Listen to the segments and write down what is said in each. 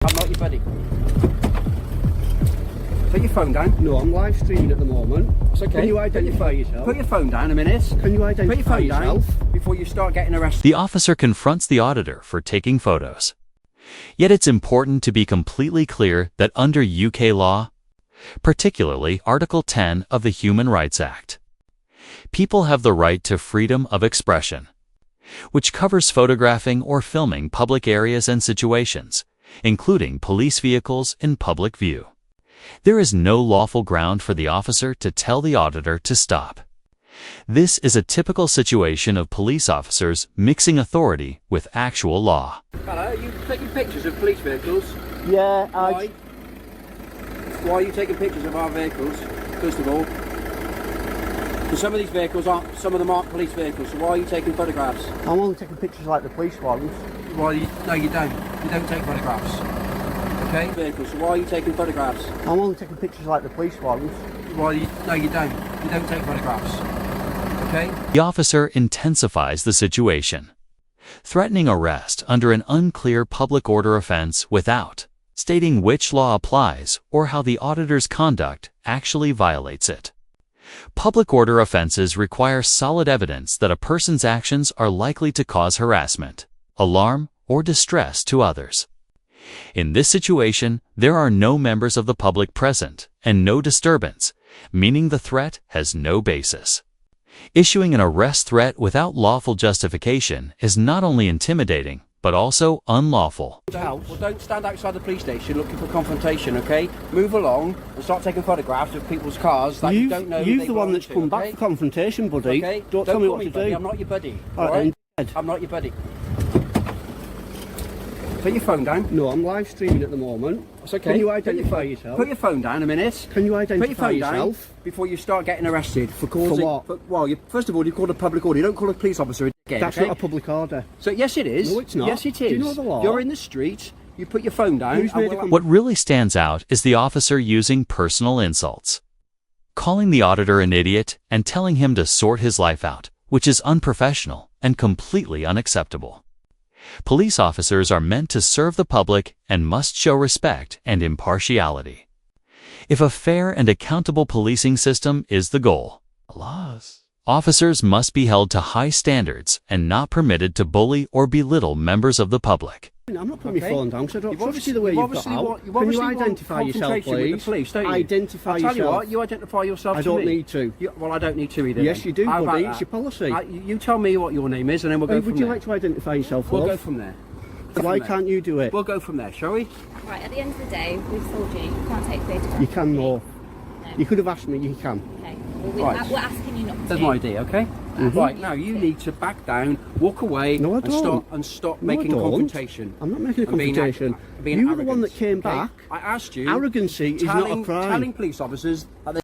I'm not your buddy. Put your phone down. No, I'm live streaming at the moment. It's okay. Can you identify yourself? Put your phone down a minute. Can you identify Put your phone yourself? down before you start getting arrested. The officer confronts the auditor for taking photos. Yet it's important to be completely clear that under UK law, particularly Article 10 of the Human Rights Act, people have the right to freedom of expression, which covers photographing or filming public areas and situations, including police vehicles in public view. There is no lawful ground for the officer to tell the auditor to stop. This is a typical situation of police officers mixing authority with actual law. Hello, are you taking pictures of police vehicles? Yeah, Why? Why are you taking pictures of our vehicles, first of all? Because some of these vehicles aren't, some of them aren't police vehicles, so why are you taking photographs? I'm only taking pictures like the police ones. No, you don't. You don't take photographs. Okay? Vehicles, so why are you taking photographs? I'm only taking pictures like the police ones. No, you don't. You don't take photographs. Okay? The officer intensifies the situation, threatening arrest under an unclear public order offense without stating which law applies or how the auditor's conduct actually violates it. Public order offenses require solid evidence that a person's actions are likely to cause harassment, alarm, or distress to others. In this situation, there are no members of the public present and no disturbance, meaning the threat has no basis. Issuing an arrest threat without lawful justification is not only intimidating, but also unlawful. Well, don't stand outside the police station looking for confrontation, okay? Move along and start taking photographs of people's cars that you don't know. You're the one that's come back for confrontation, buddy. Okay? Don't tell me what to buddy. do. I'm not your buddy. All right, then. I'm not your buddy. Put your phone down. No, I'm live streaming at the moment. It's okay. Can you identify yourself? Put your phone down a minute. Can you Put your identify phone yourself? down before you start getting arrested for causing. For what? Well, first of all, you called a public order. You don't call a police officer a dickhead. That's okay? not a public order. So yes, it is. No, it's not. Yes, it is. Do you know the law? You're in the street. You put your phone down. Who's made a What really stands out is the officer using personal insults, calling the auditor an idiot and telling him to sort his life out, which is unprofessional and completely unacceptable. Police officers are meant to serve the public and must show respect and impartiality. If a fair and accountable policing system is the goal, officers must be held to high standards and not permitted to bully or belittle members of the public. I'm not putting my phone down because I don't You've trust you the way you've got out. Can you identify yourself, with the please? police, don't you? Identify I'll tell you yourself. what, you identify yourself I to don't me. need to. Well, I don't need to either. Yes, then. you do, How buddy. about It's your policy. You tell me what your name is and then we'll go from Would there. you like to identify yourself, We'll love? go from there. Why can't you do it? We'll go from there, shall we? Right, at the end of the day, we've told you you can't take photographs. You can more. No. You could have asked me, you can. Okay. Well, Right. we're asking you not to. That's my idea, okay? Right, now you need to back down, walk away, No, I and don't. stop No, I making a don't. confrontation. I'm not making a And being confrontation. being You were the one arrogant, that came okay? back. I asked you. Arrogancy is not a crime. Telling police officers that there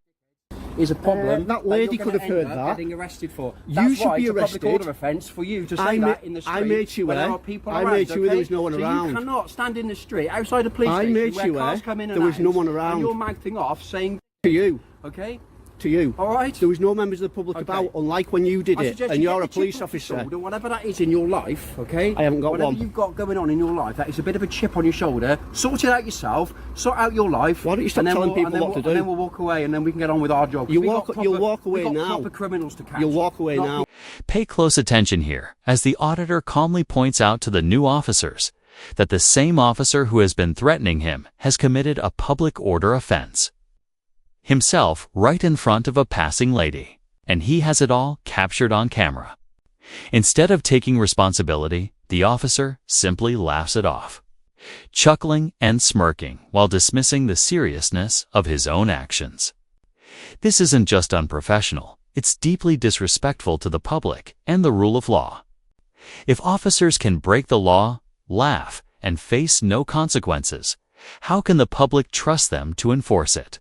is a problem. that lady you're could gonna have heard end up that. Getting arrested for. You That's should why be it's a arrested. public order offence for you to say I that in the street. I made you when there aware. are people I around, made sure okay? there was no one So around. You cannot stand in the street outside a police I station made where you cars aware come in and there was out, no one around. And you're mouthing off saying To you. okay. To you. All right. There was no members of the public Okay. about, unlike when you did I it, suggest and you you're get a the police chip off your officer. shoulder, whatever that is in your life, okay? I haven't got whatever one. you've got going on in your life, that is a bit of a chip on your shoulder. Sort it out yourself. Sort out your life. Why don't you stop and then telling we'll- people and then what we'll- to do? And then we'll walk away, and then we can get on with our job. You'll We've walk- got you'll walk away we've got now. proper criminals to catch. You'll walk away Not now. Pay close attention here, as the auditor calmly points out to the new officers that the same officer who has been threatening him has committed a public order offense, himself right in front of a passing lady, and he has it all captured on camera. Instead of taking responsibility, the officer simply laughs it off, chuckling and smirking while dismissing the seriousness of his own actions. This isn't just unprofessional, it's deeply disrespectful to the public and the rule of law. If officers can break the law, laugh, and face no consequences, how can the public trust them to enforce it?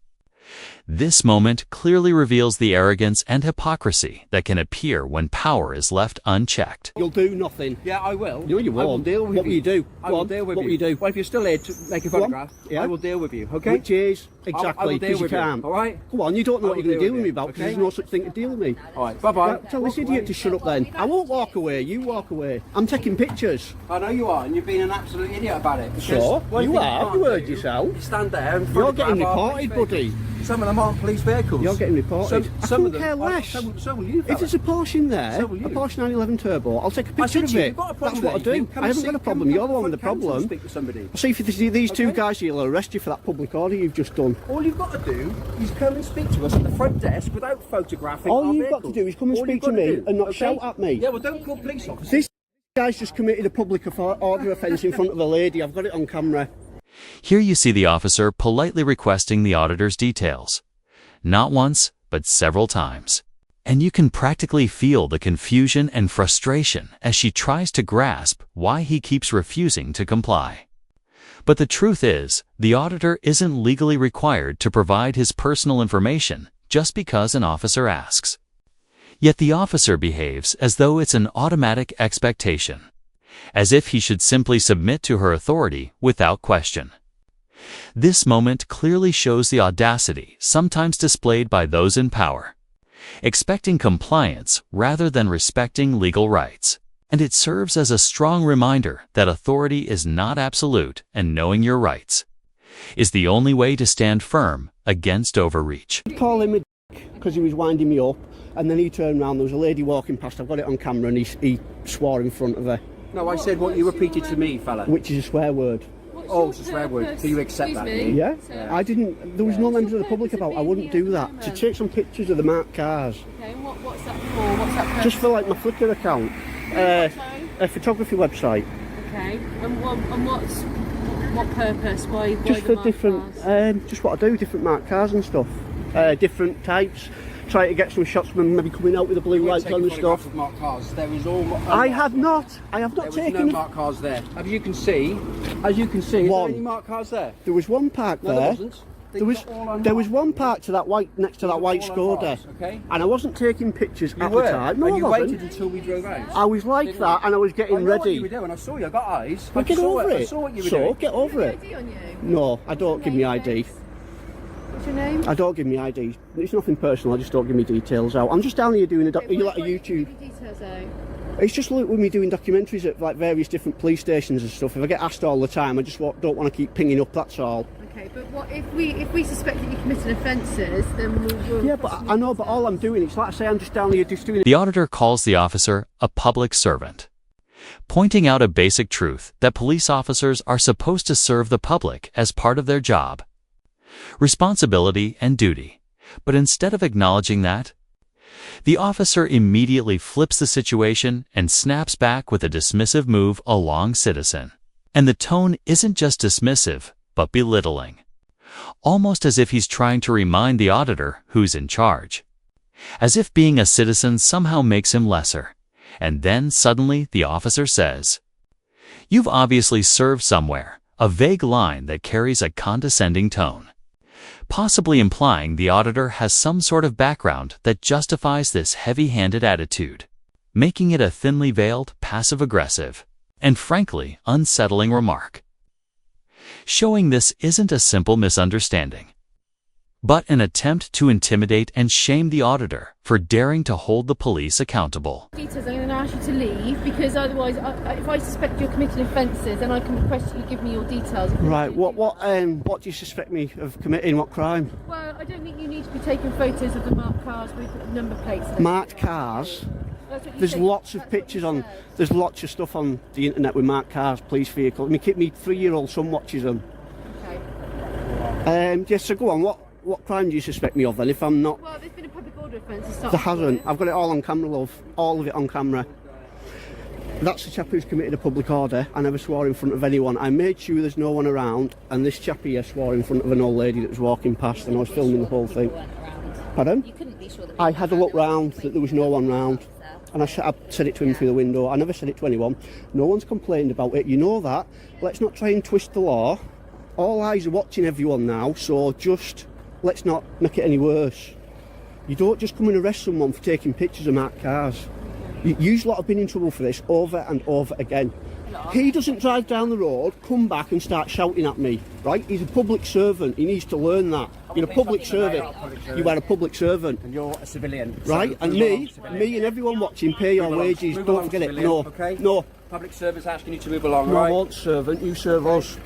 This moment clearly reveals the arrogance and hypocrisy that can appear when power is left unchecked. You'll do nothing. Yeah, I will. No, you won't. I will deal with What will you do? I Go will on, deal with what you. will you do? Well, if you're still here to make a Go on. photograph, Yeah. I will deal with you, okay? Which is I will exactly deal because you with you, can't. all right? Come on, you don't know I what will you're going to deal deal with me about because okay? there's no such thing to deal with me. All right, bye-bye. Right, tell this idiot to shut up then. I won't walk away, you walk away. I'm taking pictures. I know you are, and you're being an absolute idiot about it. because So? one You thing are, can't you heard do yourself. is stand there and You're getting photograph our reported, police buddy. vehicles. Some of them aren't police vehicles. You're getting reported. I Some couldn't of them. care less. So will you, If fella. there's a Porsche in there, So will you. a Porsche 911 Turbo, I'll take a I picture said of to you, it. you've got a That's problem what I with anything, do. come I and haven't see- got a come- problem. come You're the one with the front council and problem. Speak to somebody. See if these two Okay. guys here will arrest you for that public order you've just done. All you've got to do is come and speak to us at the front desk without photographing All our you've got to vehicles. do is come and All speak you've to got me do, and not okay? shout at me. Yeah, well, don't call police officers. This guy's just committed a public order offence in front of a lady. I've got it on camera. Here you see the officer politely requesting the auditor's details. Not once, but several times. And you can practically feel the confusion and frustration as she tries to grasp why he keeps refusing to comply. But the truth is, the auditor isn't legally required to provide his personal information just because an officer asks. Yet the officer behaves as though it's an automatic expectation, as if he should simply submit to her authority without question. This moment clearly shows the audacity sometimes displayed by those in power, expecting compliance rather than respecting legal rights. And it serves as a strong reminder that authority is not absolute, and knowing your rights is the only way to stand firm against overreach. Call him a dick because he was winding me up, and then he turned around. There was a lady walking past. I've got it on camera, and he swore in front of her, No, I said what you repeated to me, fella. which is a swear word. Oh, it's a swear word. So you accept that, do you? Yeah, I didn't. There was no members of the public about. I wouldn't do that. To take some pictures of the marked cars, Okay, and what's that for? What's that just for like my Flickr account, a photography website. Okay, and what purpose? Why Just the for marked different, cars? just what I do, different marked cars and stuff, different types. Try to get some shots of them maybe coming out with the blue lights on and stuff. Of marked cars. There is all. I have not There taken. was no marked cars there. As you can see, is there One. any marked cars there? There was one parked No, there there. wasn't. There was one parked to that white next to that white These are all Skoda, unmarked, okay? and I wasn't taking pictures You at were. the time. No, and I you wasn't. waited until we drove out. I was like that, and I was I getting know what you ready. were doing. I saw you. I got eyes. Well, get over I it. saw what you were So doing. get over it. ID on you? No, I don't give me ID. What's your name? I don't give me ID. It's nothing personal. I just don't give me details out. I'm just down here doing are you like a Why don't you YouTube? give your details out? It's just like with me doing documentaries at like various different police stations and stuff. If I get asked all the time, I just don't want to keep pinging up. That's all. Okay, but what if we suspect that you committed offences, then we'll Yeah, but I know. But all I'm doing, it's like I say, I'm just down here just doing. The auditor calls the officer a public servant, pointing out a basic truth that police officers are supposed to serve the public as part of their job, responsibility, and duty. But instead of acknowledging that, the officer immediately flips the situation and snaps back with a dismissive move along citizen. And the tone isn't just dismissive, but belittling, almost as if he's trying to remind the auditor who's in charge, as if being a citizen somehow makes him lesser. And then suddenly the officer says, "You've obviously served somewhere," a vague line that carries a condescending tone, possibly implying the auditor has some sort of background that justifies this heavy-handed attitude, making it a thinly veiled, passive-aggressive, and frankly unsettling remark. Showing this isn't a simple misunderstanding, but an attempt to intimidate and shame the auditor for daring to hold the police accountable. Details, I'm going to ask you to leave because otherwise, if I suspect you're committing offences, then I can request that you give me your details. Right. What do you suspect me of committing? What crime? Well, I don't think you need to be taking photos of the marked cars with number plates. Marked cars. That's what you There's said. lots of That's what you pictures on. said. There's lots of stuff on the internet with marked cars, police vehicles. Me 3-year-old son watches them. Okay. Yes. So go on. What crime do you suspect me of then? If I'm not, Well, there's been a public order offence. to start there hasn't. with. I've got it all on camera, love. All of it on camera. That's the chap who's committed a public order. I never swore in front of anyone. I made sure there's no one around, and this chap here swore in front of an old lady that was walking past, and I was filming the whole thing. Pardon? You couldn't be sure that I had a look round that there was no one round, and I said it to him through the window. I never said it to anyone. No one's complained about it. You know that. Let's not try and twist the law. All eyes are watching everyone now, so just let's not make it any worse. You don't just come and arrest someone for taking pictures of marked cars. You lot have been in trouble for this over and over again. He doesn't drive down the road, come back and start shouting at me, right? He's a public servant, he needs to learn that. You're a public servant, you are a public servant. And you're a civilian. Right, and me and everyone watching pay your wages, don't forget it, no, okay? no. Public servant's asking you to move along, No, right? I won't servant, you serve us.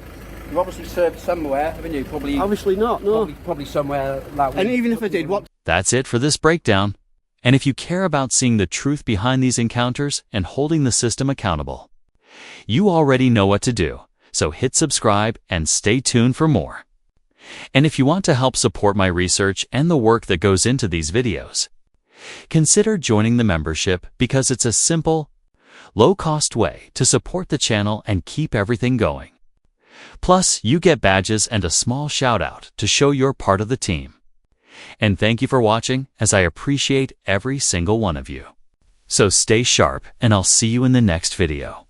You obviously served somewhere, haven't you? Probably. Obviously not, no. Probably somewhere like. And even if I did, what? That's it for this breakdown. And if you care about seeing the truth behind these encounters and holding the system accountable, you already know what to do, so hit subscribe and stay tuned for more. And if you want to help support my research and the work that goes into these videos, consider joining the membership because it's a simple, low-cost way to support the channel and keep everything going. Plus, you get badges and a small shout-out to show you're part of the team. And thank you for watching, as I appreciate every single one of you. So stay sharp, and I'll see you in the next video.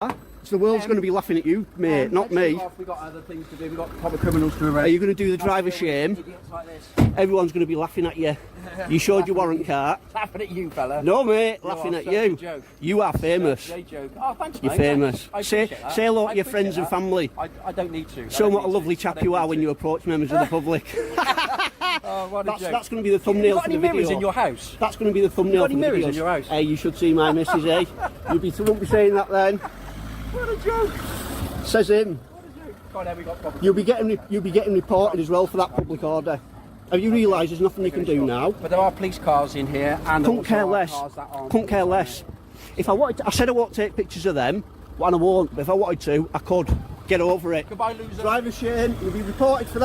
So the world's going to be laughing at you, mate, not me. We've got other things to do. We've got proper criminals to arrest. Are you going to do the driver shame? Idiots like this. Everyone's going to be laughing at you. You showed your warrant card. Laughing at you, fella. No, mate, laughing at such a you. joke. You are famous. They joke. Oh, thanks, You're mate. famous. I Say appreciate that. hello I to your friends and appreciate family. that. I don't need to. Show them what a lovely chap you are when you approach members of the public. Oh, what a joke. That's going to be the thumbnail for the You got any mirrors video. in your house? That's going to be the thumbnail got for any the mirrors videos. in your house? Hey, you should see my missus, eh? You won't be saying that then. What a joke. Says him. God, we got proper. You'll be getting reported as well for that public order. Have you realised there's nothing you can do now? But there are police cars in here, and Couldn't also care are less. cars that aren't. Couldn't care less. If I wanted to, I said I won't take pictures of them, and I won't. But if I wanted to, I could. Get over it. Goodbye, loser. Driver shame. You'll be reported for that.